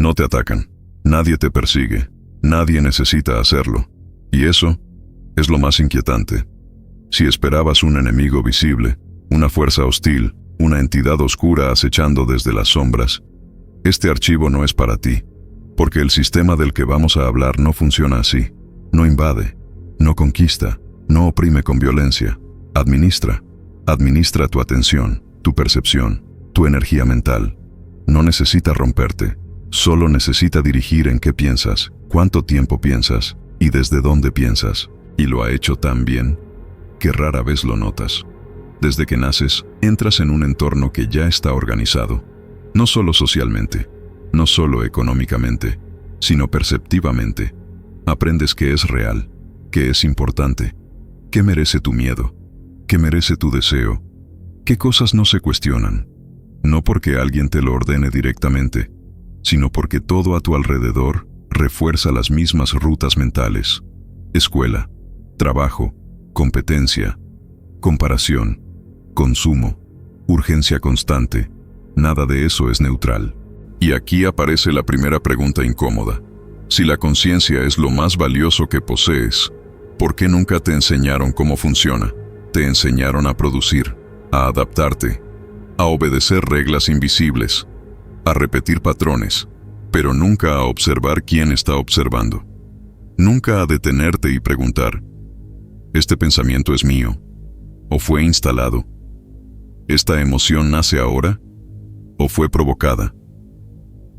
No te atacan. Nadie te persigue. Nadie necesita hacerlo. Y eso es lo más inquietante. Si esperabas un enemigo visible, una fuerza hostil, una entidad oscura acechando desde las sombras, este archivo no es para ti, porque el sistema del que vamos a hablar no funciona así. No invade, no conquista, no oprime con violencia. Administra. Administra tu atención, tu percepción, tu energía mental. No necesita romperte, solo necesita dirigir en qué piensas, cuánto tiempo piensas y desde dónde piensas. Y lo ha hecho tan bien que rara vez lo notas. Desde que naces, entras en un entorno que ya está organizado, no solo socialmente, no solo económicamente, sino perceptivamente. Aprendes qué es real, qué es importante, qué merece tu miedo, qué merece tu deseo, qué cosas no se cuestionan, no porque alguien te lo ordene directamente, sino porque todo a tu alrededor refuerza las mismas rutas mentales: escuela, trabajo, competencia, comparación, consumo, urgencia constante. Nada de eso es neutral. Y aquí aparece la primera pregunta incómoda. Si la conciencia es lo más valioso que posees, ¿por qué nunca te enseñaron cómo funciona? Te enseñaron a producir, a adaptarte, a obedecer reglas invisibles, a repetir patrones, pero nunca a observar quién está observando. Nunca a detenerte y preguntar: ¿este pensamiento es mío? ¿O fue instalado? ¿Esta emoción nace ahora? ¿O fue provocada?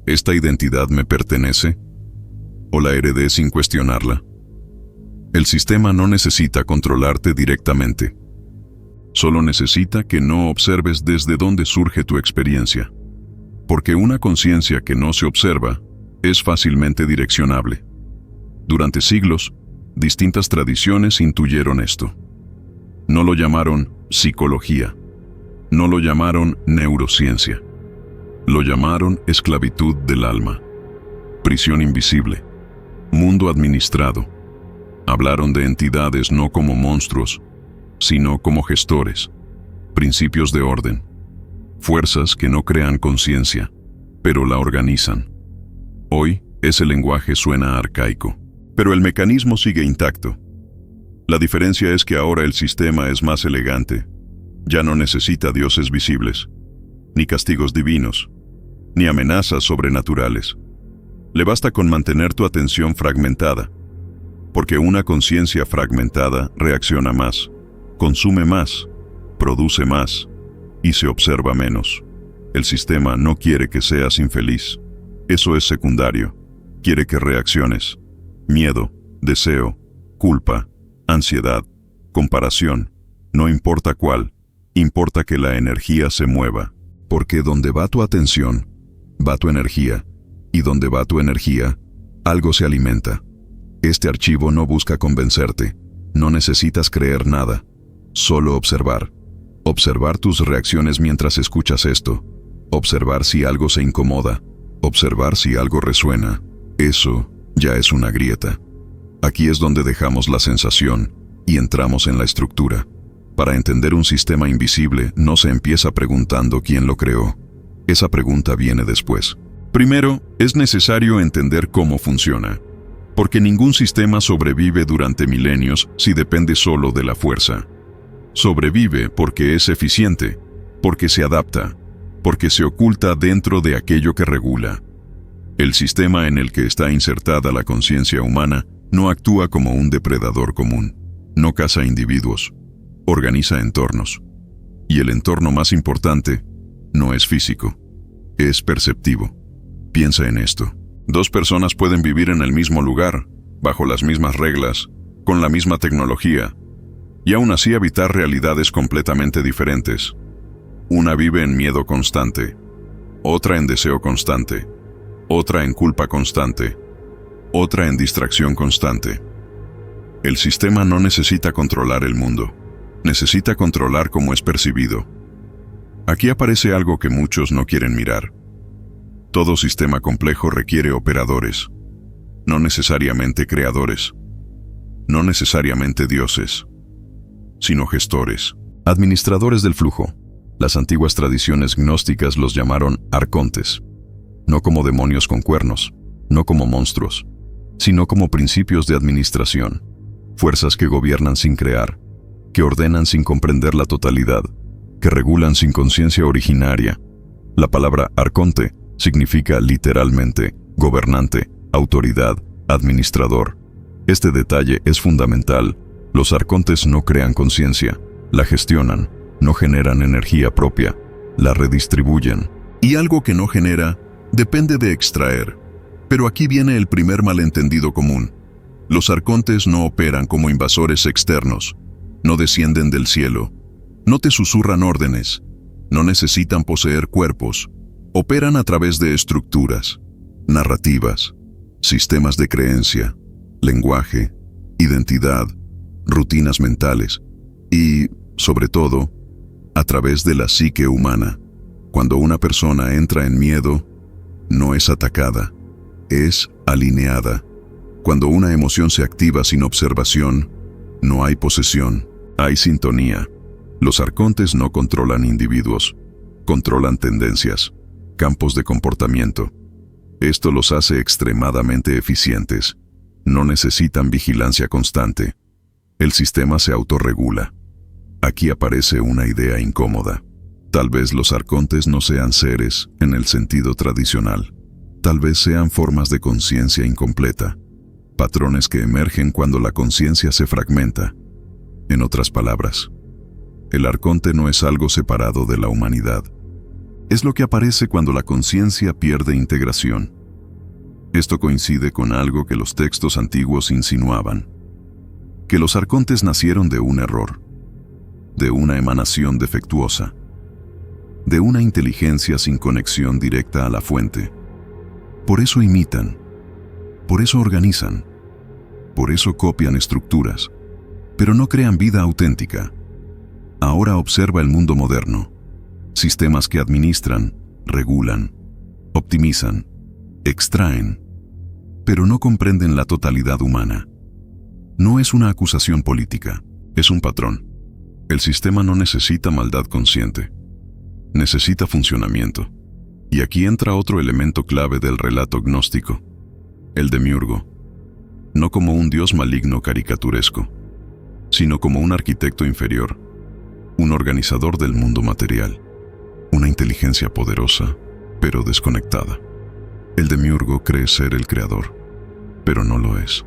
¿Esta identidad me pertenece? ¿O la heredé sin cuestionarla? El sistema no necesita controlarte directamente. Solo necesita que no observes desde dónde surge tu experiencia. Porque una conciencia que no se observa es fácilmente direccionable. Durante siglos, distintas tradiciones intuyeron esto. No lo llamaron psicología. No lo llamaron neurociencia. Lo llamaron esclavitud del alma, prisión invisible, mundo administrado. Hablaron de entidades no como monstruos, sino como gestores, principios de orden, fuerzas que no crean conciencia, pero la organizan. Hoy, ese lenguaje suena arcaico, pero el mecanismo sigue intacto. La diferencia es que ahora el sistema es más elegante. Ya no necesita dioses visibles, ni castigos divinos, ni amenazas sobrenaturales. Le basta con mantener tu atención fragmentada, porque una conciencia fragmentada reacciona más, consume más, produce más y se observa menos. El sistema no quiere que seas infeliz. Eso es secundario. Quiere que reacciones. Miedo, deseo, culpa, ansiedad, comparación. No importa cuál, importa que la energía se mueva. Porque donde va tu atención, va tu energía. Y donde va tu energía, algo se alimenta. Este archivo no busca convencerte. No necesitas creer nada. Solo observar. Observar tus reacciones mientras escuchas esto. Observar si algo se incomoda. Observar si algo resuena. Eso ya es una grieta. Aquí es donde dejamos la sensación y entramos en la estructura. Para entender un sistema invisible no se empieza preguntando quién lo creó. Esa pregunta viene después. Primero, es necesario entender cómo funciona. Porque ningún sistema sobrevive durante milenios si depende solo de la fuerza. Sobrevive porque es eficiente, porque se adapta, porque se oculta dentro de aquello que regula. El sistema en el que está insertada la conciencia humana no actúa como un depredador común, no caza individuos, organiza entornos. Y el entorno más importante no es físico, es perceptivo. Piensa en esto. 2 personas pueden vivir en el mismo lugar, bajo las mismas reglas, con la misma tecnología, y aún así habitar realidades completamente diferentes. Una vive en miedo constante, otra en deseo constante, otra en culpa constante, otra en distracción constante. El sistema no necesita controlar el mundo, necesita controlar cómo es percibido. Aquí aparece algo que muchos no quieren mirar. Todo sistema complejo requiere operadores, no necesariamente creadores, no necesariamente dioses, sino gestores, administradores del flujo. Las antiguas tradiciones gnósticas los llamaron arcontes. no como demonios con cuernos, no como monstruos, sino como principios de administración, fuerzas que gobiernan sin crear, que ordenan sin comprender la totalidad, que regulan sin conciencia originaria. La palabra arconte significa literalmente gobernante, autoridad, administrador. Este detalle es fundamental. Los arcontes no crean conciencia, la gestionan, no generan energía propia, la redistribuyen. Y algo que no genera, depende de extraer. Pero aquí viene el primer malentendido común. Los arcontes no operan como invasores externos, no descienden del cielo, no te susurran órdenes, no necesitan poseer cuerpos, operan a través de estructuras, narrativas, sistemas de creencia, lenguaje, identidad, rutinas mentales y, sobre todo, a través de la psique humana. Cuando una persona entra en miedo, no es atacada, es alineada. Cuando una emoción se activa sin observación, no hay posesión, hay sintonía. Los arcontes no controlan individuos, controlan tendencias, campos de comportamiento. Esto los hace extremadamente eficientes. No necesitan vigilancia constante. El sistema se autorregula. Aquí aparece una idea incómoda. Tal vez los arcontes no sean seres en el sentido tradicional. Tal vez sean formas de conciencia incompleta, patrones que emergen cuando la conciencia se fragmenta. En otras palabras, el arconte no es algo separado de la humanidad. Es lo que aparece cuando la conciencia pierde integración. Esto coincide con algo que los textos antiguos insinuaban, que los arcontes nacieron de un error, de una emanación defectuosa, de una inteligencia sin conexión directa a la fuente. Por eso imitan, por eso organizan, por eso copian estructuras, pero no crean vida auténtica. Ahora observa el mundo moderno. Sistemas que administran, regulan, optimizan, extraen, pero no comprenden la totalidad humana. No es una acusación política, es un patrón. El sistema no necesita maldad consciente, necesita funcionamiento. Y aquí entra otro elemento clave del relato gnóstico, el demiurgo, no como un dios maligno caricaturesco, sino como un arquitecto inferior, un organizador del mundo material, una inteligencia poderosa, pero desconectada. El demiurgo cree ser el creador, pero no lo es.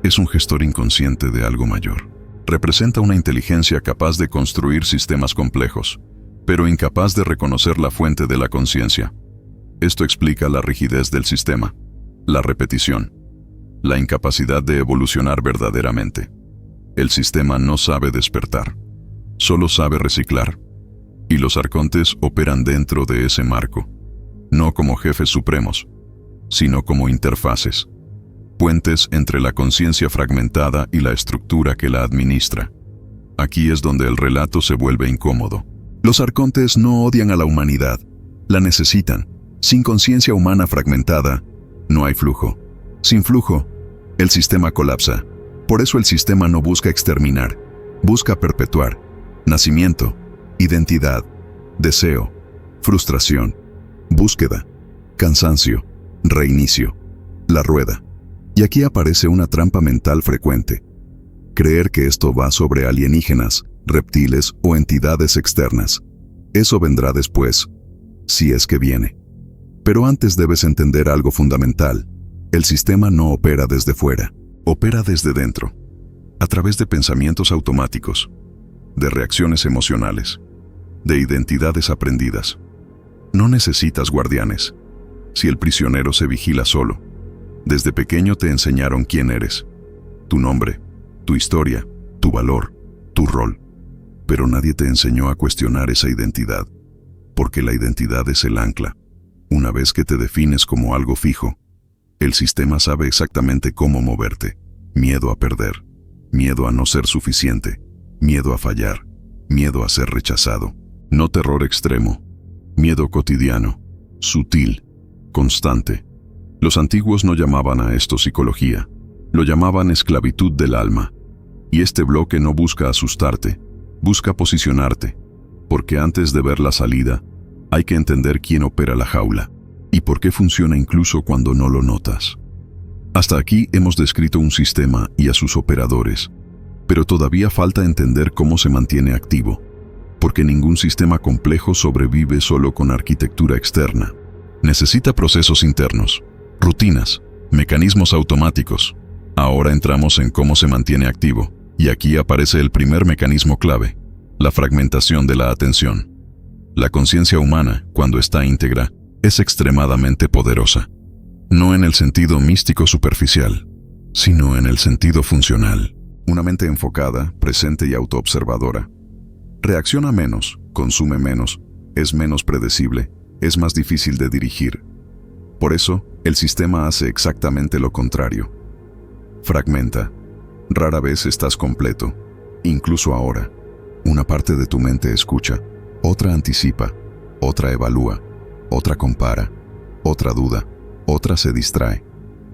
Es un gestor inconsciente de algo mayor. Representa una inteligencia capaz de construir sistemas complejos, pero incapaz de reconocer la fuente de la conciencia. Esto explica la rigidez del sistema, la repetición, la incapacidad de evolucionar verdaderamente. El sistema no sabe despertar, solo sabe reciclar. Y los arcontes operan dentro de ese marco, no como jefes supremos, sino como interfaces, puentes entre la conciencia fragmentada y la estructura que la administra. Aquí es donde el relato se vuelve incómodo. Los arcontes no odian a la humanidad, la necesitan. Sin conciencia humana fragmentada, no hay flujo. Sin flujo, el sistema colapsa. Por eso el sistema no busca exterminar, busca perpetuar. Nacimiento, identidad, deseo, frustración, búsqueda, cansancio, reinicio, la rueda. Y aquí aparece una trampa mental frecuente. Creer que esto va sobre alienígenas, reptiles o entidades externas. Eso vendrá después, si es que viene. Pero antes debes entender algo fundamental. El sistema no opera desde fuera, opera desde dentro, a través de pensamientos automáticos, de reacciones emocionales, de identidades aprendidas. No necesitas guardianes. Si el prisionero se vigila solo, desde pequeño te enseñaron quién eres, tu nombre, tu historia, tu valor, tu rol. Pero nadie te enseñó a cuestionar esa identidad, porque la identidad es el ancla. Una vez que te defines como algo fijo, el sistema sabe exactamente cómo moverte. Miedo a perder, miedo a no ser suficiente, miedo a fallar, miedo a ser rechazado. No terror extremo, miedo cotidiano, sutil, constante. Los antiguos no llamaban a esto psicología, lo llamaban esclavitud del alma. Y este bloque no busca asustarte, busca posicionarte, porque antes de ver la salida, hay que entender quién opera la jaula. y por qué funciona incluso cuando no lo notas. Hasta aquí hemos descrito un sistema y a sus operadores, pero todavía falta entender cómo se mantiene activo, porque ningún sistema complejo sobrevive solo con arquitectura externa. Necesita procesos internos, rutinas, mecanismos automáticos. Ahora entramos en cómo se mantiene activo, y aquí aparece el primer mecanismo clave, la fragmentación de la atención. La conciencia humana, cuando está íntegra, es extremadamente poderosa. No en el sentido místico superficial, sino en el sentido funcional. Una mente enfocada, presente y autoobservadora. Reacciona menos, consume menos, es menos predecible, es más difícil de dirigir. Por eso, el sistema hace exactamente lo contrario. Fragmenta. Rara vez estás completo. Incluso ahora, una parte de tu mente escucha, otra anticipa, otra evalúa, otra compara, otra duda, otra se distrae.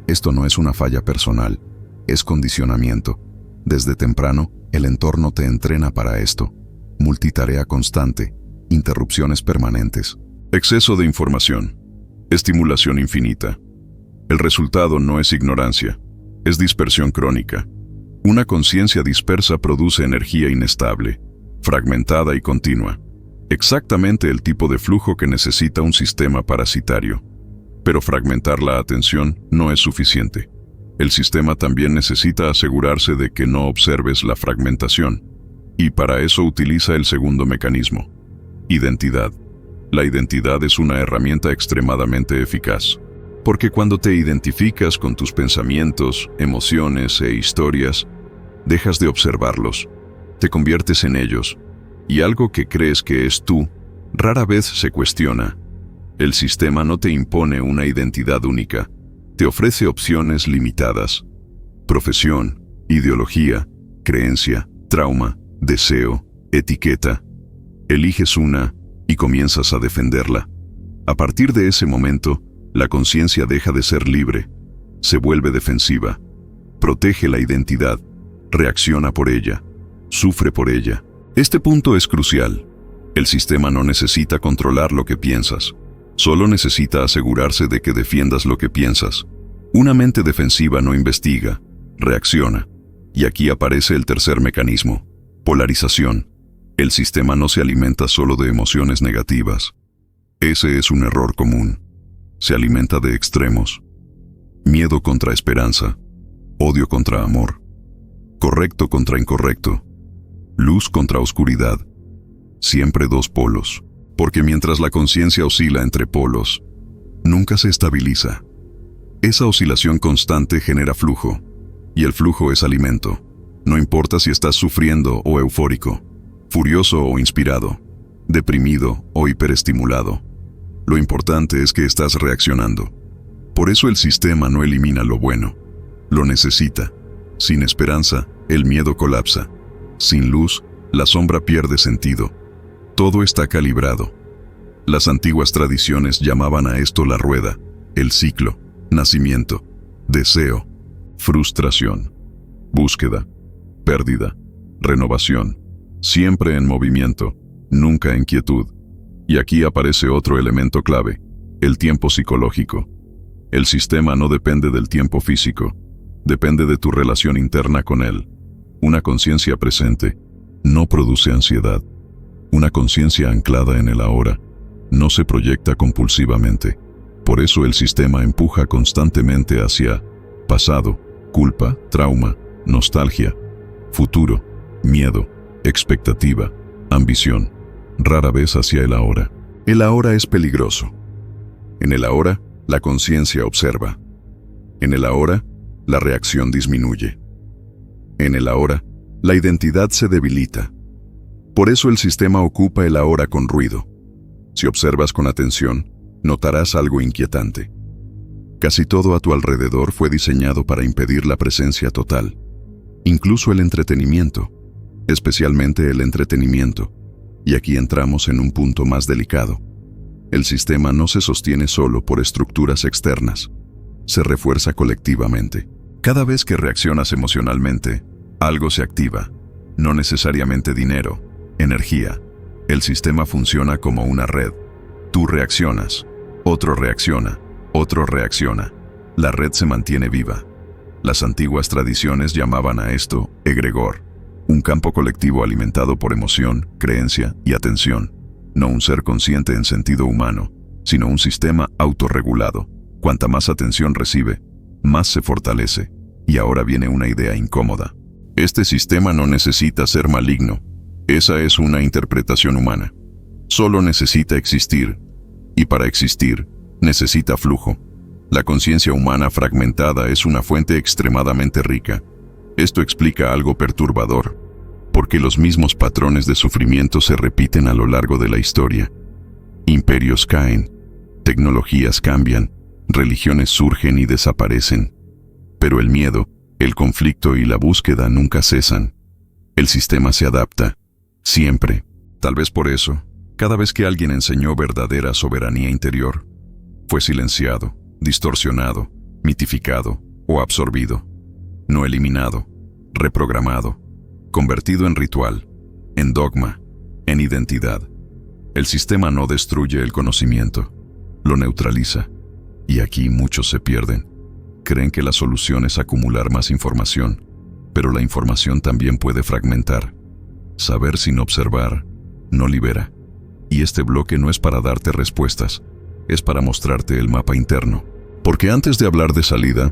Esto no es una falla personal, es condicionamiento. Desde temprano, el entorno te entrena para esto. Multitarea constante, interrupciones permanentes. Exceso de información. Estimulación infinita. El resultado no es ignorancia, es dispersión crónica. Una conciencia dispersa produce energía inestable, fragmentada y continua. Exactamente el tipo de flujo que necesita un sistema parasitario. Pero fragmentar la atención no es suficiente. El sistema también necesita asegurarse de que no observes la fragmentación, y para eso utiliza el segundo mecanismo: identidad. La identidad es una herramienta extremadamente eficaz, porque cuando te identificas con tus pensamientos, emociones e historias, dejas de observarlos, te conviertes en ellos, y algo que crees que es tú, rara vez se cuestiona. El sistema no te impone una identidad única, te ofrece opciones limitadas. Profesión, ideología, creencia, trauma, deseo, etiqueta. Eliges una y comienzas a defenderla. A partir de ese momento, la conciencia deja de ser libre, se vuelve defensiva, protege la identidad, reacciona por ella, sufre por ella. Este punto es crucial. El sistema no necesita controlar lo que piensas, solo necesita asegurarse de que defiendas lo que piensas. Una mente defensiva no investiga, reacciona. Y aquí aparece el tercer mecanismo: polarización. El sistema no se alimenta solo de emociones negativas. Ese es un error común. Se alimenta de extremos. Miedo contra esperanza, odio contra amor, correcto contra incorrecto, luz contra oscuridad. Siempre dos polos, porque mientras la conciencia oscila entre polos, nunca se estabiliza. Esa oscilación constante genera flujo, y el flujo es alimento. No importa si estás sufriendo o eufórico, furioso o inspirado, deprimido o hiperestimulado. Lo importante es que estás reaccionando. Por eso el sistema no elimina lo bueno, lo necesita. Sin esperanza, el miedo colapsa. Sin luz, la sombra pierde sentido. Todo está calibrado. Las antiguas tradiciones llamaban a esto la rueda, el ciclo, nacimiento, deseo, frustración, búsqueda, pérdida, renovación, siempre en movimiento, nunca en quietud. Y aquí aparece otro elemento clave, el tiempo psicológico. El sistema no depende del tiempo físico, depende de tu relación interna con él. Una conciencia presente no produce ansiedad. Una conciencia anclada en el ahora no se proyecta compulsivamente. Por eso el sistema empuja constantemente hacia pasado, culpa, trauma, nostalgia, futuro, miedo, expectativa, ambición, rara vez hacia el ahora. El ahora es peligroso. En el ahora, la conciencia observa. En el ahora, la reacción disminuye. En el ahora, la identidad se debilita. Por eso el sistema ocupa el ahora con ruido. Si observas con atención, notarás algo inquietante. Casi todo a tu alrededor fue diseñado para impedir la presencia total. Incluso el entretenimiento, especialmente el entretenimiento. Y aquí entramos en un punto más delicado. El sistema no se sostiene solo por estructuras externas, se refuerza colectivamente. Cada vez que reaccionas emocionalmente, algo se activa, no necesariamente dinero, energía. El sistema funciona como una red. Tú reaccionas, Otro reacciona, otro reacciona. La red se mantiene viva. Las antiguas tradiciones llamaban a esto egregor, un campo colectivo alimentado por emoción, creencia y atención. No un ser consciente en sentido humano, sino un sistema autorregulado. Cuanta más atención recibe, más se fortalece. Y ahora viene una idea incómoda. Este sistema no necesita ser maligno. Esa es una interpretación humana. Solo necesita existir. Y para existir, necesita flujo. La conciencia humana fragmentada es una fuente extremadamente rica. Esto explica algo perturbador, porque los mismos patrones de sufrimiento se repiten a lo largo de la historia. Imperios caen, tecnologías cambian, religiones surgen y desaparecen. Pero el miedo, el conflicto y la búsqueda nunca cesan. El sistema se adapta, siempre. Tal vez por eso, cada vez que alguien enseñó verdadera soberanía interior, fue silenciado, distorsionado, mitificado o absorbido, no eliminado, reprogramado, convertido en ritual, en dogma, en identidad. El sistema no destruye el conocimiento, lo neutraliza, y aquí muchos se pierden. Creen que la solución es acumular más información, pero la información también puede fragmentar. Saber sin observar no libera. Y este bloque no es para darte respuestas, es para mostrarte el mapa interno. Porque antes de hablar de salida,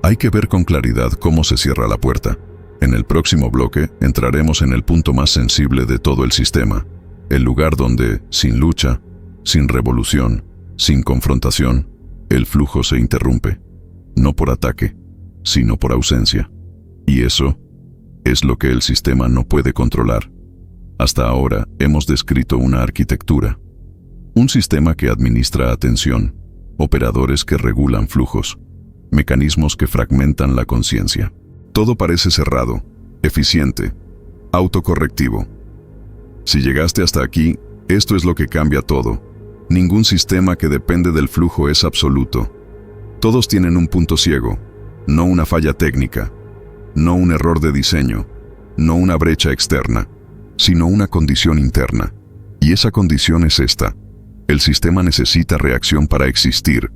hay que ver con claridad cómo se cierra la puerta. En el próximo bloque entraremos en el punto más sensible de todo el sistema, el lugar donde, sin lucha, sin revolución, sin confrontación, el flujo se interrumpe. No por ataque, sino por ausencia. Y eso es lo que el sistema no puede controlar. Hasta ahora hemos descrito una arquitectura, un sistema que administra atención, operadores que regulan flujos, mecanismos que fragmentan la conciencia. Todo parece cerrado, eficiente, autocorrectivo. Si llegaste hasta aquí, esto es lo que cambia todo. Ningún sistema que depende del flujo es absoluto. Todos tienen un punto ciego, no una falla técnica, no un error de diseño, no una brecha externa, sino una condición interna. Y esa condición es esta. El sistema necesita reacción para existir,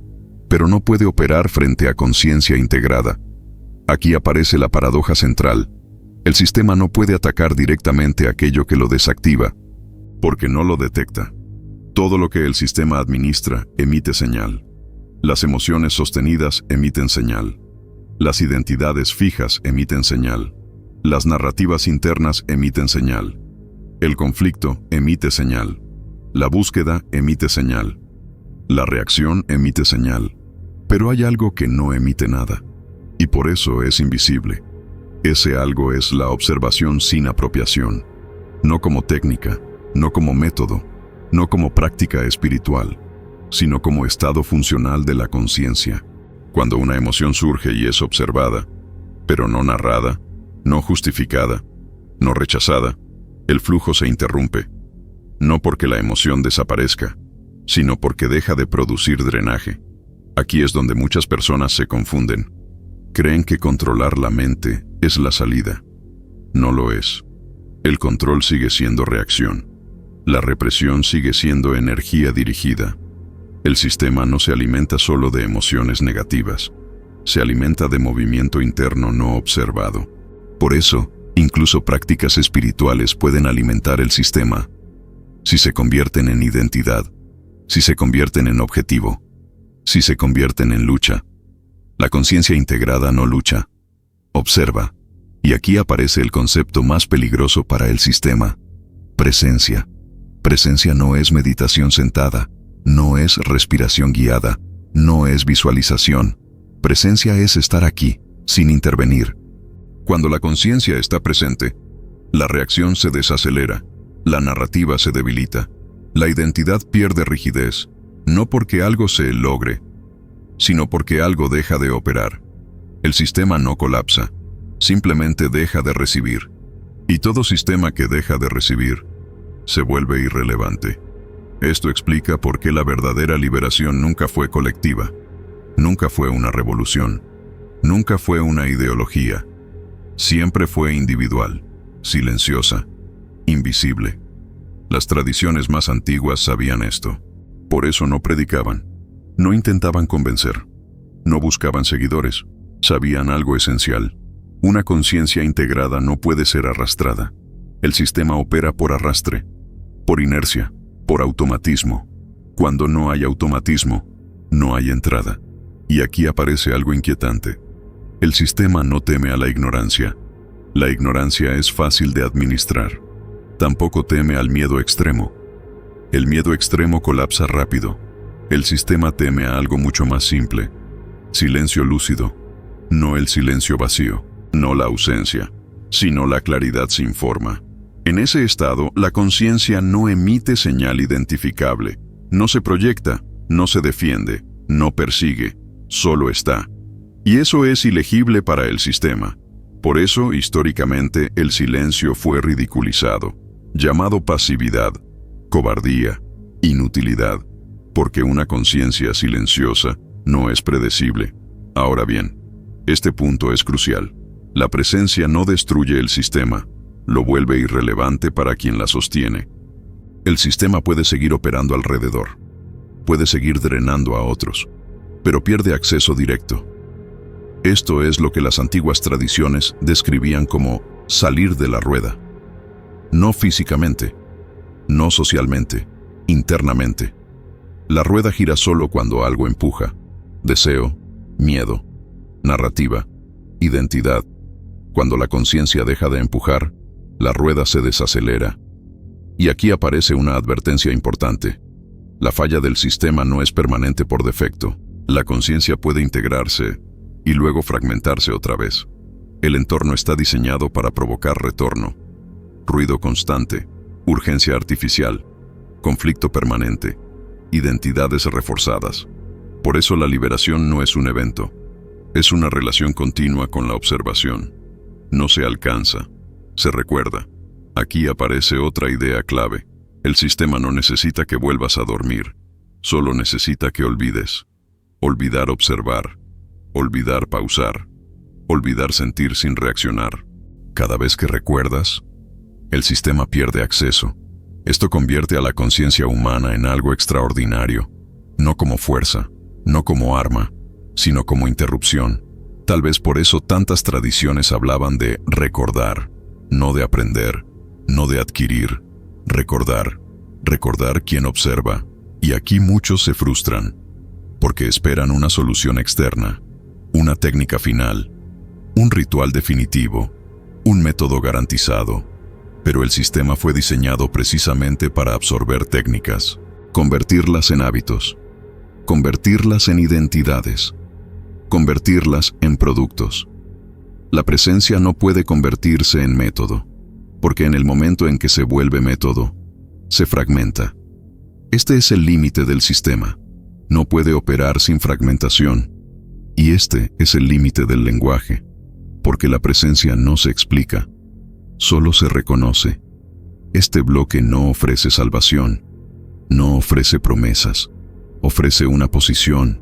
pero no puede operar frente a conciencia integrada. Aquí aparece la paradoja central. El sistema no puede atacar directamente aquello que lo desactiva, porque no lo detecta. Todo lo que el sistema administra emite señal. Las emociones sostenidas emiten señal. Las identidades fijas emiten señal. Las narrativas internas emiten señal. El conflicto emite señal. La búsqueda emite señal. La reacción emite señal. Pero hay algo que no emite nada, y por eso es invisible. Ese algo es la observación sin apropiación. No como técnica, no como método, no como práctica espiritual, sino como estado funcional de la conciencia. Cuando una emoción surge y es observada, pero no narrada, no justificada, no rechazada, el flujo se interrumpe. No porque la emoción desaparezca, sino porque deja de producir drenaje. Aquí es donde muchas personas se confunden. Creen que controlar la mente es la salida. No lo es. El control sigue siendo reacción. La represión sigue siendo energía dirigida. El sistema no se alimenta solo de emociones negativas. Se alimenta de movimiento interno no observado. Por eso, incluso prácticas espirituales pueden alimentar el sistema, si se convierten en identidad, si se convierten en objetivo, si se convierten en lucha. La conciencia integrada no lucha, observa. Y aquí aparece el concepto más peligroso para el sistema: presencia. Presencia no es meditación sentada, no es respiración guiada, no es visualización. Presencia es estar aquí, sin intervenir. Cuando la conciencia está presente, la reacción se desacelera, la narrativa se debilita, la identidad pierde rigidez, no porque algo se logre, sino porque algo deja de operar. El sistema no colapsa, simplemente deja de recibir. Y todo sistema que deja de recibir se vuelve irrelevante. Esto explica por qué la verdadera liberación nunca fue colectiva, nunca fue una revolución, nunca fue una ideología. Siempre fue individual, silenciosa, invisible. Las tradiciones más antiguas sabían esto. Por eso no predicaban, No intentaban convencer. No buscaban seguidores. Sabían algo esencial. Una conciencia integrada no puede ser arrastrada. El sistema opera por arrastre, por inercia, por automatismo. Cuando no hay automatismo, no hay entrada. Y aquí aparece algo inquietante. El sistema no teme a la ignorancia. La ignorancia es fácil de administrar. Tampoco teme al miedo extremo. El miedo extremo colapsa rápido. El sistema teme a algo mucho más simple. Silencio lúcido. No el silencio vacío, no la ausencia, sino la claridad sin forma. En ese estado, la conciencia no emite señal identificable, no se proyecta, no se defiende, no persigue, solo está. Y eso es ilegible para el sistema. Por eso, históricamente, el silencio fue ridiculizado, llamado pasividad, cobardía, inutilidad, porque una conciencia silenciosa no es predecible. Ahora bien, este punto es crucial. La presencia no destruye el sistema, lo vuelve irrelevante para quien la sostiene. El sistema puede seguir operando alrededor, puede seguir drenando a otros, pero pierde acceso directo. Esto es lo que las antiguas tradiciones describían como salir de la rueda. No físicamente, no socialmente, internamente. La rueda gira solo cuando algo empuja: deseo, miedo, narrativa, identidad. Cuando la conciencia deja de empujar, la rueda se desacelera. Y aquí aparece una advertencia importante. La falla del sistema no es permanente por defecto. La conciencia puede integrarse y luego fragmentarse otra vez. El entorno está diseñado para provocar retorno. Ruido constante, urgencia artificial, conflicto permanente, identidades reforzadas. Por eso la liberación no es un evento. Es una relación continua con la observación. No se alcanza, se recuerda. Aquí aparece otra idea clave. El sistema no necesita que vuelvas a dormir, solo necesita que olvides. Olvidar observar, olvidar pausar, olvidar sentir sin reaccionar. Cada vez que recuerdas, el sistema pierde acceso. Esto convierte a la conciencia humana en algo extraordinario, no como fuerza, no como arma, sino como interrupción. Tal vez por eso tantas tradiciones hablaban de recordar, no de aprender, no de adquirir. Recordar quien observa. Y aquí muchos se frustran, porque esperan una solución externa, una técnica final, un ritual definitivo, un método garantizado. Pero el sistema fue diseñado precisamente para absorber técnicas, convertirlas en hábitos, convertirlas en identidades, convertirlas en productos. La presencia no puede convertirse en método, porque en el momento en que se vuelve método, se fragmenta. Este es el límite del sistema. No puede operar sin fragmentación. Y este es el límite del lenguaje, porque la presencia no se explica, solo se reconoce. Este bloque no ofrece salvación, no ofrece promesas, ofrece una posición.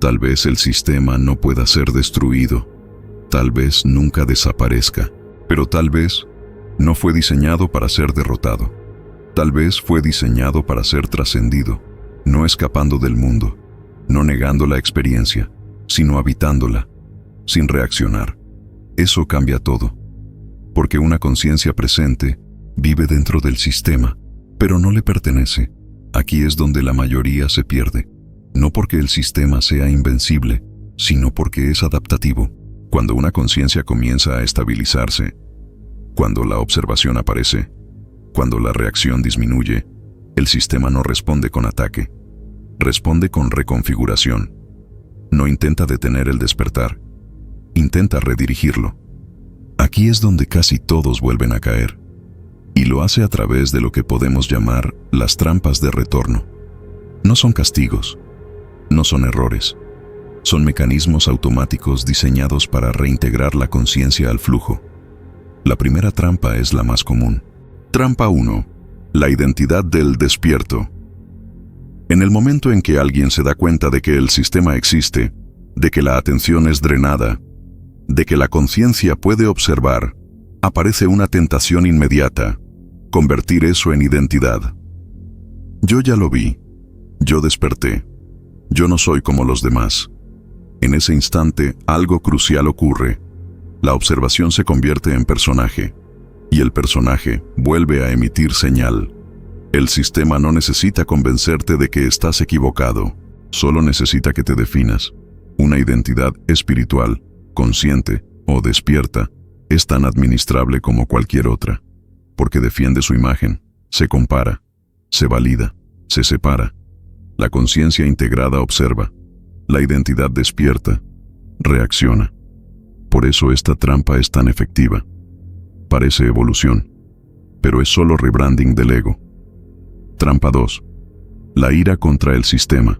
Tal vez el sistema no pueda ser destruido, tal vez nunca desaparezca, pero tal vez no fue diseñado para ser derrotado. Tal vez fue diseñado para ser trascendido, no escapando del mundo, no negando la experiencia, sino habitándola, sin reaccionar. Eso cambia todo, porque una conciencia presente vive dentro del sistema, pero no le pertenece. Aquí es donde la mayoría se pierde, no porque el sistema sea invencible, sino porque es adaptativo. Cuando una conciencia comienza a estabilizarse, cuando la observación aparece, cuando la reacción disminuye, el sistema no responde con ataque, responde con reconfiguración. No intenta detener el despertar, intenta redirigirlo. Aquí es donde casi todos vuelven a caer, y lo hace a través de lo que podemos llamar las trampas de retorno. No son castigos, no son errores, son mecanismos automáticos diseñados para reintegrar la conciencia al flujo. La primera trampa es la más común. Trampa 1. La identidad del despierto. En el momento en que alguien se da cuenta de que el sistema existe, de que la atención es drenada, de que la conciencia puede observar, aparece una tentación inmediata: convertir eso en identidad. Yo ya lo vi, yo desperté, Yo no soy como los demás. En ese instante, algo crucial ocurre. La observación se convierte en personaje, y el personaje vuelve a emitir señal. El sistema no necesita convencerte de que estás equivocado, solo necesita que te definas. Una identidad espiritual, consciente o despierta, es tan administrable como cualquier otra, porque defiende su imagen, se compara, se valida, se separa. La conciencia integrada observa, la identidad despierta, reacciona. Por eso esta trampa es tan efectiva. Parece evolución, pero es solo rebranding del ego. Trampa 2. La ira contra el sistema.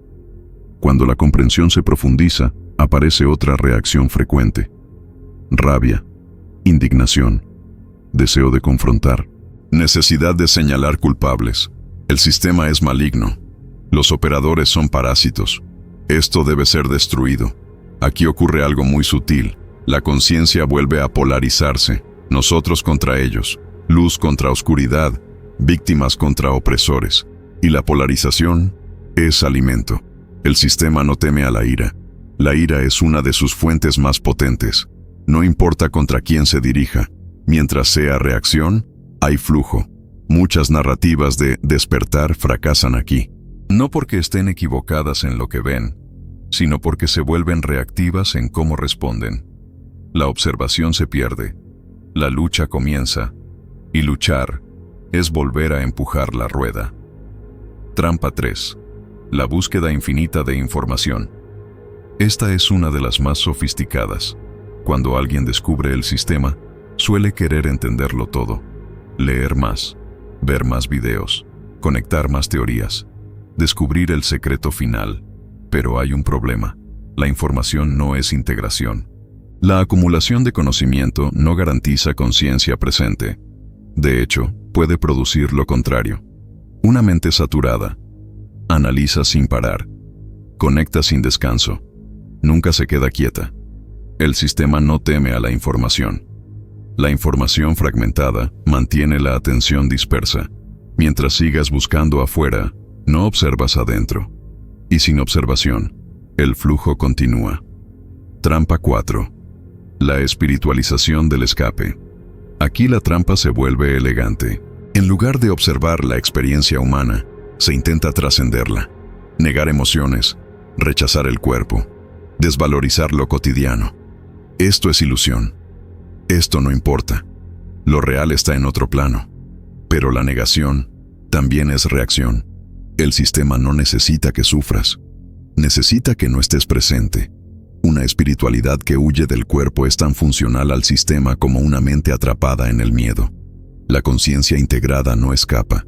Cuando la comprensión se profundiza, aparece otra reacción frecuente. Rabia, indignación, deseo de confrontar, necesidad de señalar culpables. El sistema es maligno. Los operadores son parásitos. Esto debe ser destruido. Aquí ocurre algo muy sutil. La conciencia vuelve a polarizarse. Nosotros contra ellos, luz contra oscuridad, víctimas contra opresores. Y la polarización es alimento. El sistema no teme a la ira. La ira es una de sus fuentes más potentes. No importa contra quién se dirija. Mientras sea reacción, hay flujo. Muchas narrativas de despertar fracasan aquí. No porque estén equivocadas en lo que ven, sino porque se vuelven reactivas en cómo responden. La observación se pierde. La lucha comienza. Y luchar es volver a empujar la rueda. Trampa 3. La búsqueda infinita de información. Esta es una de las más sofisticadas. Cuando alguien descubre el sistema, suele querer entenderlo todo. Leer más, ver más videos, conectar más teorías, descubrir el secreto final. Pero hay un problema. La información no es integración. La acumulación de conocimiento no garantiza conciencia presente. De hecho, puede producir lo contrario. Una mente saturada. Analiza sin parar. Conecta sin descanso. Nunca se queda quieta. El sistema no teme a la información. La información fragmentada mantiene la atención dispersa. Mientras sigas buscando afuera, no observas adentro. Y sin observación, el flujo continúa. Trampa 4. La espiritualización del escape. Aquí la trampa se vuelve elegante. En lugar de observar la experiencia humana, se intenta trascenderla. Negar emociones, rechazar el cuerpo, desvalorizar lo cotidiano. Esto es ilusión. Esto no importa. Lo real está en otro plano. Pero la negación también es reacción. El sistema no necesita que sufras. Necesita que no estés presente. Una espiritualidad que huye del cuerpo es tan funcional al sistema como una mente atrapada en el miedo. La conciencia integrada no escapa.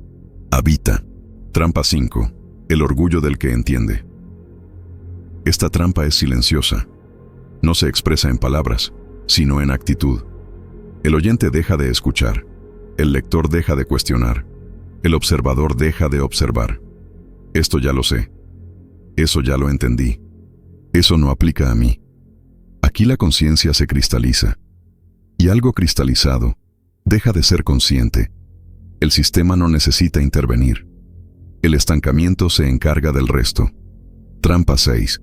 Habita. Trampa 5. El orgullo del que entiende. Esta trampa es silenciosa. No se expresa en palabras, sino en actitud. El oyente deja de escuchar. El lector deja de cuestionar. El observador deja de observar. Esto ya lo sé. Eso ya lo entendí. Eso no aplica a mí. Aquí la conciencia se cristaliza. Y algo cristalizado deja de ser consciente. El sistema no necesita intervenir. El estancamiento se encarga del resto. Trampa 6.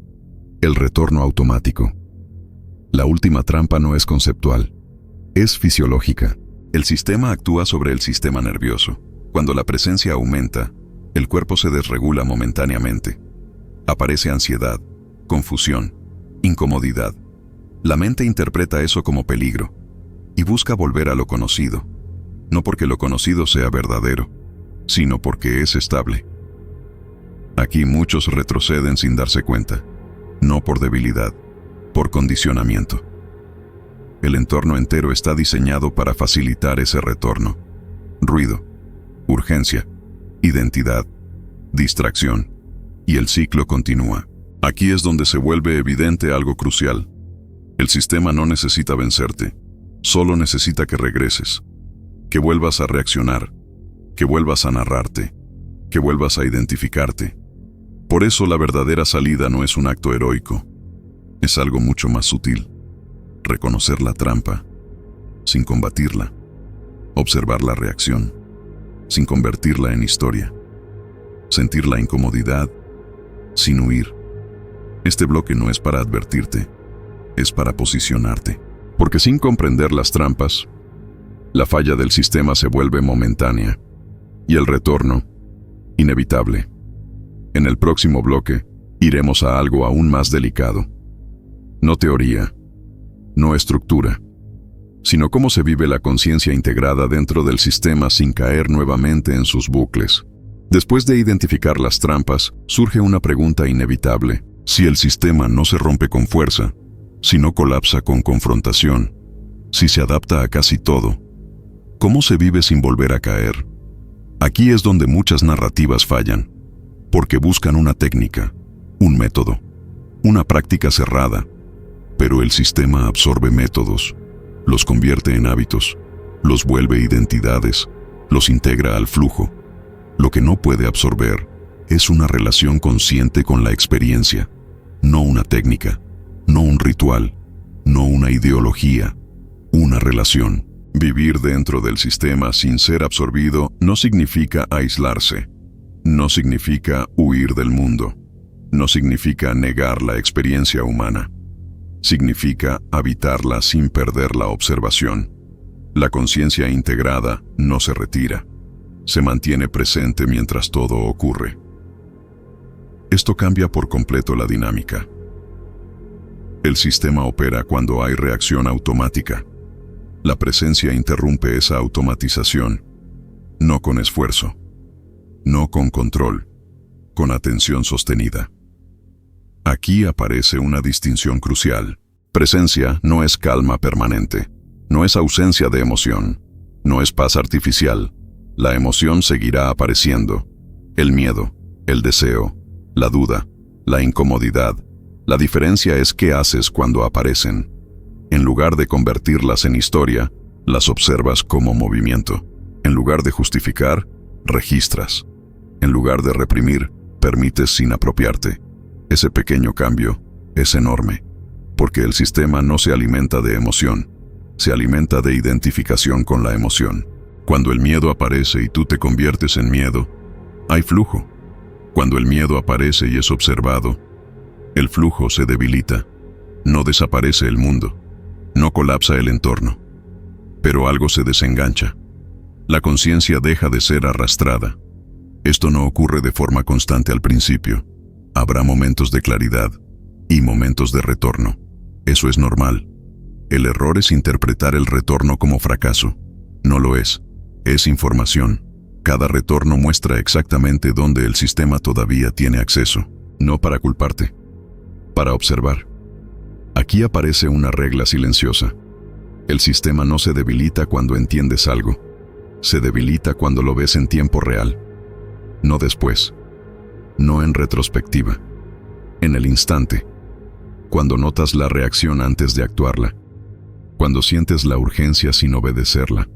El retorno automático. La última trampa no es conceptual. Es fisiológica. El sistema actúa sobre el sistema nervioso. Cuando la presencia aumenta, el cuerpo se desregula momentáneamente. Aparece ansiedad, confusión, incomodidad. La mente interpreta eso como peligro y busca volver a lo conocido, no porque lo conocido sea verdadero, sino porque es estable. Aquí muchos retroceden sin darse cuenta, no por debilidad, por condicionamiento. El entorno entero está diseñado para facilitar ese retorno. Ruido, urgencia, identidad, distracción, y el ciclo continúa. Aquí es donde se vuelve evidente algo crucial. El sistema no necesita vencerte, solo necesita que regreses, que vuelvas a reaccionar, que vuelvas a narrarte, que vuelvas a identificarte. Por eso la verdadera salida no es un acto heroico, es algo mucho más sutil. Reconocer la trampa, sin combatirla. Observar la reacción, sin convertirla en historia. Sentir la incomodidad, sin huir. Este bloque no es para advertirte, es para posicionarte. Porque sin comprender las trampas, la falla del sistema se vuelve momentánea y el retorno, inevitable. En el próximo bloque, iremos a algo aún más delicado. No teoría, no estructura, sino cómo se vive la conciencia integrada dentro del sistema sin caer nuevamente en sus bucles. Después de identificar las trampas, surge una pregunta inevitable. Si el sistema no se rompe con fuerza, si no colapsa con confrontación, si se adapta a casi todo, ¿cómo se vive sin volver a caer? Aquí es donde muchas narrativas fallan, porque buscan una técnica, un método, una práctica cerrada, pero el sistema absorbe métodos, los convierte en hábitos, los vuelve identidades, los integra al flujo. Lo que no puede absorber es una relación consciente con la experiencia, no una técnica, no un ritual, no una ideología, una relación. Vivir dentro del sistema sin ser absorbido no significa aislarse, no significa huir del mundo, no significa negar la experiencia humana. Significa habitarla sin perder la observación. La conciencia integrada no se retira, se mantiene presente mientras todo ocurre. Esto cambia por completo la dinámica. El sistema opera cuando hay reacción automática. La presencia interrumpe esa automatización, no con esfuerzo, no con control, con atención sostenida. Aquí aparece una distinción crucial. Presencia no es calma permanente, no es ausencia de emoción, no es paz artificial. La emoción seguirá apareciendo. El miedo, el deseo, la duda, la incomodidad. La diferencia es qué haces cuando aparecen. En lugar de convertirlas en historia, las observas como movimiento. En lugar de justificar, registras. En lugar de reprimir, permites sin apropiarte. Ese pequeño cambio es enorme, porque el sistema no se alimenta de emoción, se alimenta de identificación con la emoción. Cuando el miedo aparece y tú te conviertes en miedo, hay flujo. Cuando el miedo aparece y es observado, el flujo se debilita. No desaparece el mundo, no colapsa el entorno, pero algo se desengancha. La conciencia deja de ser arrastrada. Esto no ocurre de forma constante al principio. Habrá momentos de claridad y momentos de retorno. Eso es normal. El error es interpretar el retorno como fracaso. No lo es. Es información. Cada retorno muestra exactamente dónde el sistema todavía tiene acceso. No para culparte, para observar. Aquí aparece una regla silenciosa. El sistema no se debilita cuando entiendes algo. Se debilita cuando lo ves en tiempo real. No después. No en retrospectiva. En el instante. Cuando notas la reacción antes de actuarla. Cuando sientes la urgencia sin obedecerla.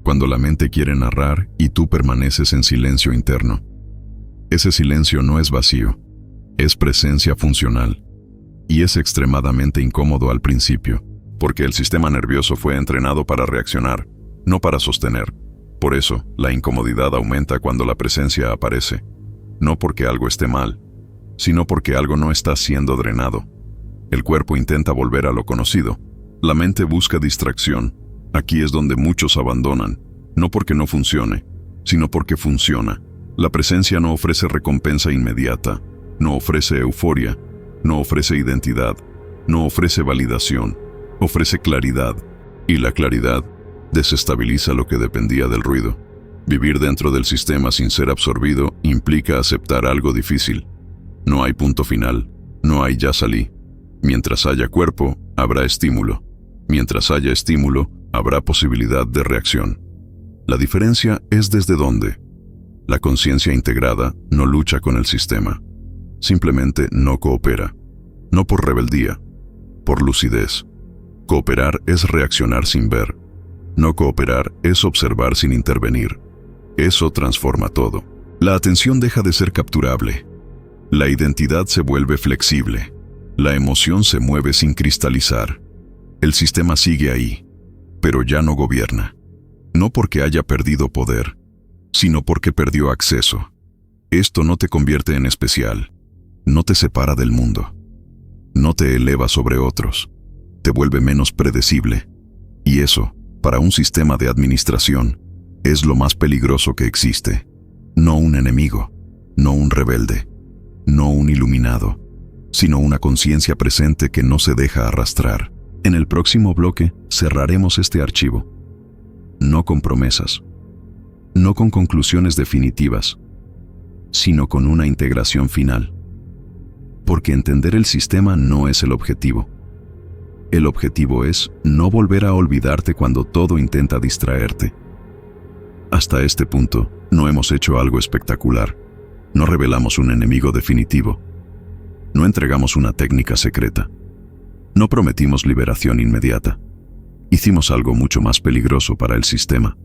Cuando la mente quiere narrar y tú permaneces en silencio interno. Ese silencio no es vacío. Es presencia funcional. Y es extremadamente incómodo al principio, porque el sistema nervioso fue entrenado para reaccionar, no para sostener. Por eso, la incomodidad aumenta cuando la presencia aparece. No porque algo esté mal, sino porque algo no está siendo drenado. El cuerpo intenta volver a lo conocido. La mente busca distracción. Aquí es donde muchos abandonan, no porque no funcione, sino porque funciona. La presencia no ofrece recompensa inmediata, no ofrece euforia, no ofrece identidad, no ofrece validación, ofrece claridad. Y la claridad desestabiliza lo que dependía del ruido. Vivir dentro del sistema sin ser absorbido implica aceptar algo difícil. No hay punto final, no hay ya salí. Mientras haya cuerpo, habrá estímulo. Mientras haya estímulo, habrá posibilidad de reacción. La diferencia es desde dónde. La conciencia integrada no lucha con el sistema. Simplemente no coopera. No por rebeldía, por lucidez. Cooperar es reaccionar sin ver. No cooperar es observar sin intervenir. Eso transforma todo. La atención deja de ser capturable. La identidad se vuelve flexible. La emoción se mueve sin cristalizar. El sistema sigue ahí, pero ya no gobierna. No porque haya perdido poder, sino porque perdió acceso. Esto no te convierte en especial. No te separa del mundo. no te eleva sobre otros, te vuelve menos predecible. Y eso, para un sistema de administración, es lo más peligroso que existe. No un enemigo, no un rebelde, no un iluminado, sino una conciencia presente que no se deja arrastrar. En el próximo bloque cerraremos este archivo, no con promesas, no con conclusiones definitivas, sino con una integración final. Porque entender el sistema no es el objetivo. El objetivo es no volver a olvidarte cuando todo intenta distraerte. Hasta este punto, no hemos hecho algo espectacular. No revelamos un enemigo definitivo. No entregamos una técnica secreta. No prometimos liberación inmediata. Hicimos algo mucho más peligroso para el sistema.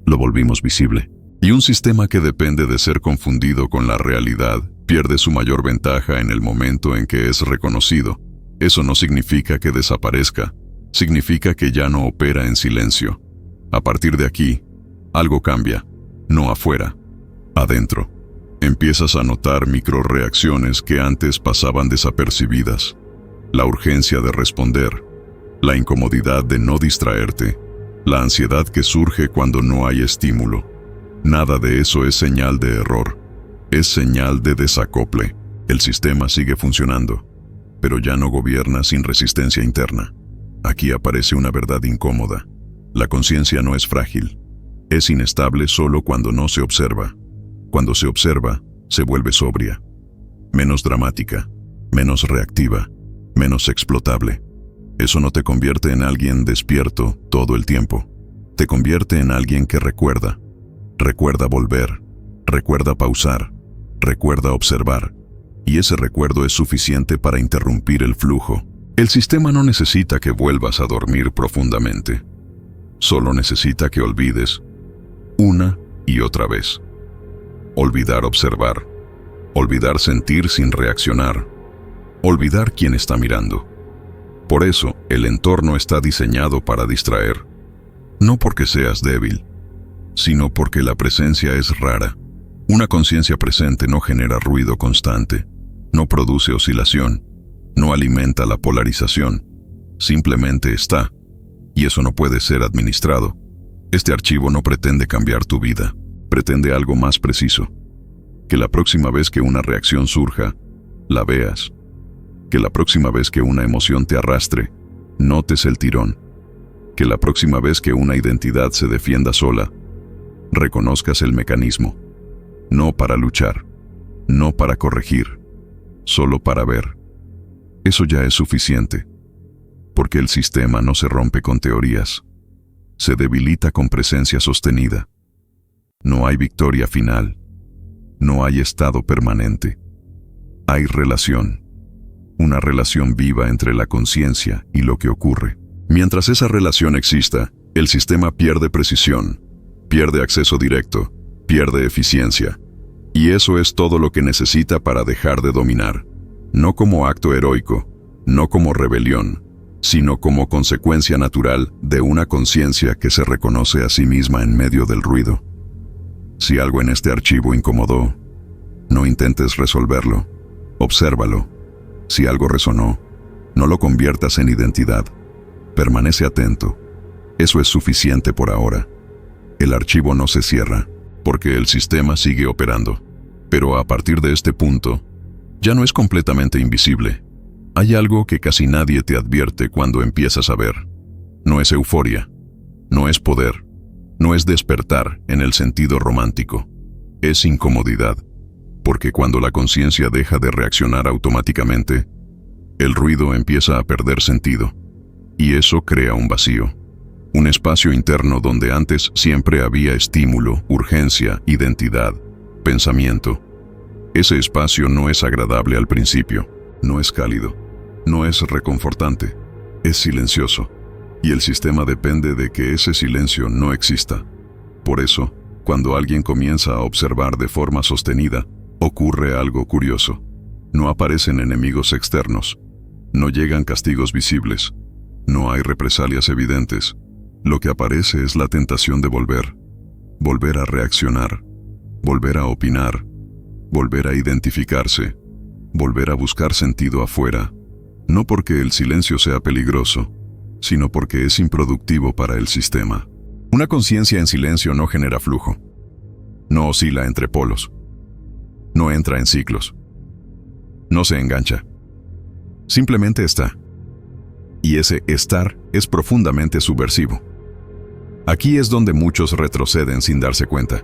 Lo volvimos visible. Y un sistema que depende de ser confundido con la realidad pierde su mayor ventaja en el momento en que es reconocido. Eso no significa que desaparezca, significa que ya no opera en silencio. A partir de aquí, algo cambia, no afuera, adentro. Empiezas a notar microreacciones que antes pasaban desapercibidas. La urgencia de responder, la incomodidad de no distraerte, la ansiedad que surge cuando no hay estímulo. Nada de eso es señal de error, es señal de desacople. El sistema sigue funcionando, pero ya no gobierna sin resistencia interna. Aquí aparece una verdad incómoda. La conciencia no es frágil, es inestable solo cuando no se observa. Cuando se observa, se vuelve sobria, menos dramática, menos reactiva, menos explotable. Eso no te convierte en alguien despierto todo el tiempo. Te convierte en alguien que recuerda. Recuerda volver, recuerda pausar, recuerda observar. Y ese recuerdo es suficiente para interrumpir el flujo. El sistema no necesita que vuelvas a dormir profundamente. Solo necesita que olvides una y otra vez. Olvidar observar. Olvidar sentir sin reaccionar. Olvidar quién está mirando. Por eso, el entorno está diseñado para distraer. No porque seas débil, sino porque la presencia es rara. Una conciencia presente no genera ruido constante, no produce oscilación, no alimenta la polarización, simplemente está, y eso no puede ser administrado. Este archivo no pretende cambiar tu vida, pretende algo más preciso. Que la próxima vez que una reacción surja, la veas. Que la próxima vez que una emoción te arrastre, notes el tirón. Que la próxima vez que una identidad se defienda sola, reconozcas el mecanismo. No para luchar, no para corregir, solo para ver. Eso ya es suficiente, porque el sistema no se rompe con teorías, se debilita con presencia sostenida. No hay victoria final, no hay estado permanente. Hay relación, una relación viva entre la conciencia y lo que ocurre. Mientras esa relación exista, el sistema pierde precisión, pierde acceso directo, pierde eficiencia. Y eso es todo lo que necesita para dejar de dominar. No como acto heroico, no como rebelión, sino como consecuencia natural de una conciencia que se reconoce a sí misma en medio del ruido. Si algo en este archivo incomodó, no intentes resolverlo, obsérvalo. Si algo resonó, no lo conviertas en identidad. Permanece atento. Eso es suficiente por ahora. El archivo no se cierra, porque el sistema sigue operando. Pero a partir de este punto, ya no es completamente invisible. Hay algo que casi nadie te advierte cuando empiezas a ver. No es euforia, no es poder, no es despertar en el sentido romántico. Es incomodidad, porque cuando la conciencia deja de reaccionar automáticamente, el ruido empieza a perder sentido, y eso crea un vacío. Un espacio interno donde antes siempre había estímulo, urgencia, identidad, pensamiento. Ese espacio no es agradable al principio, no es cálido, no es reconfortante, es silencioso. Y el sistema depende de que ese silencio no exista. Por eso, cuando alguien comienza a observar de forma sostenida, ocurre algo curioso. No aparecen enemigos externos, no llegan castigos visibles, no hay represalias evidentes. Lo que aparece es la tentación de volver a reaccionar, volver a opinar, volver a identificarse, volver a buscar sentido afuera, No porque el silencio sea peligroso, sino porque es improductivo para el sistema. Una conciencia en silencio no genera flujo, no oscila entre polos, no entra en ciclos, no se engancha. Simplemente está. Y ese estar es profundamente subversivo. Aquí es donde muchos retroceden sin darse cuenta.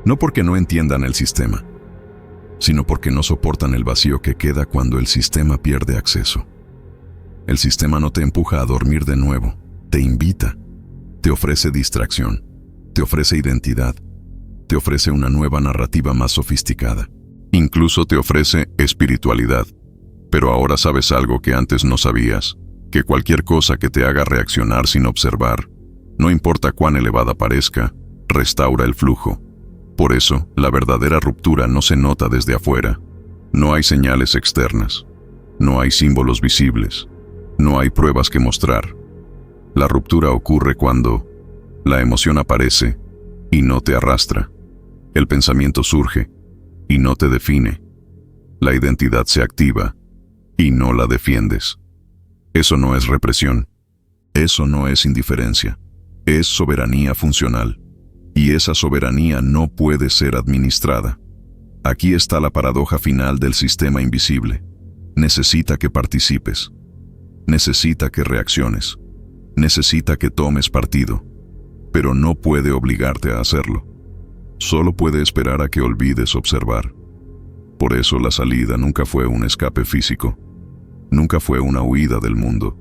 No porque no entiendan el sistema, sino porque no soportan el vacío que queda cuando el sistema pierde acceso. El sistema no te empuja a dormir de nuevo, te invita, te ofrece distracción, te ofrece identidad, te ofrece una nueva narrativa más sofisticada. Incluso te ofrece espiritualidad. Pero ahora sabes algo que antes no sabías, que cualquier cosa que te haga reaccionar sin observar, no importa cuán elevada parezca, restaura el flujo. Por eso, la verdadera ruptura no se nota desde afuera. No hay señales externas, no hay símbolos visibles, no hay pruebas que mostrar. La ruptura ocurre cuando la emoción aparece y no te arrastra. El pensamiento surge y no te define. La identidad se activa y no la defiendes. Eso no es represión. Eso no es indiferencia. Es soberanía funcional. Y esa soberanía no puede ser administrada. Aquí está la paradoja final del sistema invisible. Necesita que participes. Necesita que reacciones. Necesita que tomes partido. Pero no puede obligarte a hacerlo. Solo puede esperar a que olvides observar. Por eso la salida nunca fue un escape físico. Nunca fue una huida del mundo.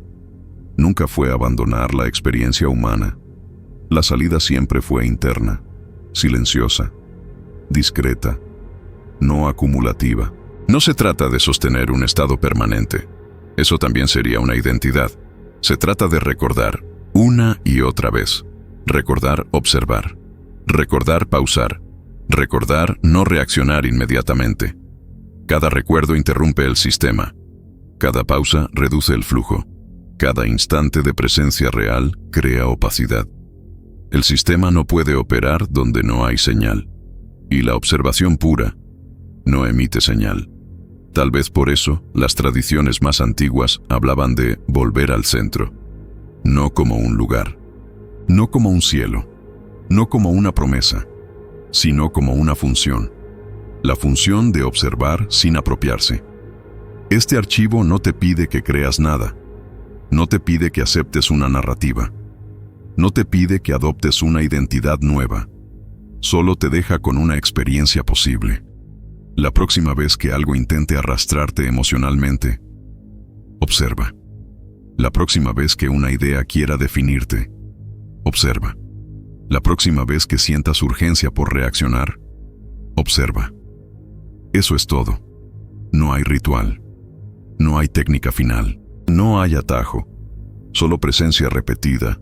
Nunca fue abandonar la experiencia humana. La salida siempre fue interna, silenciosa, discreta, no acumulativa. No se trata de sostener un estado permanente. Eso también sería una identidad. Se trata de recordar, una y otra vez. Recordar observar. Recordar pausar. Recordar no reaccionar inmediatamente. Cada recuerdo interrumpe el sistema. Cada pausa reduce el flujo. Cada instante de presencia real crea opacidad. El sistema no puede operar donde no hay señal. Y la observación pura no emite señal. Tal vez por eso las tradiciones más antiguas hablaban de volver al centro. No como un lugar. No como un cielo. No como una promesa. Sino como una función. La función de observar sin apropiarse. Este archivo no te pide que creas nada. No te pide que aceptes una narrativa. No te pide que adoptes una identidad nueva. Solo te deja con una experiencia posible. La próxima vez que algo intente arrastrarte emocionalmente, observa. La próxima vez que una idea quiera definirte, observa. La próxima vez que sientas urgencia por reaccionar, observa. Eso es todo. No hay ritual. No hay técnica final. No hay atajo. Solo presencia repetida.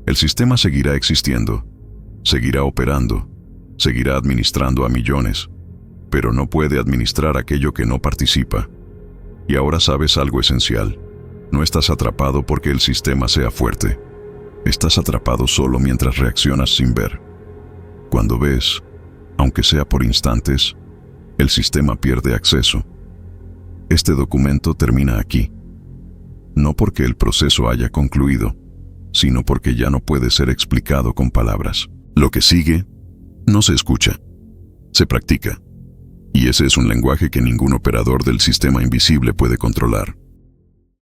El sistema seguirá existiendo, seguirá operando, seguirá administrando a millones, pero no puede administrar aquello que no participa. Y ahora sabes algo esencial. No estás atrapado porque el sistema sea fuerte. Estás atrapado solo mientras reaccionas sin ver. Cuando ves, aunque sea por instantes, el sistema pierde acceso. Este documento termina aquí. No porque el proceso haya concluido, sino porque ya no puede ser explicado con palabras. Lo que sigue no se escucha, se practica. Y ese es un lenguaje que ningún operador del sistema invisible puede controlar.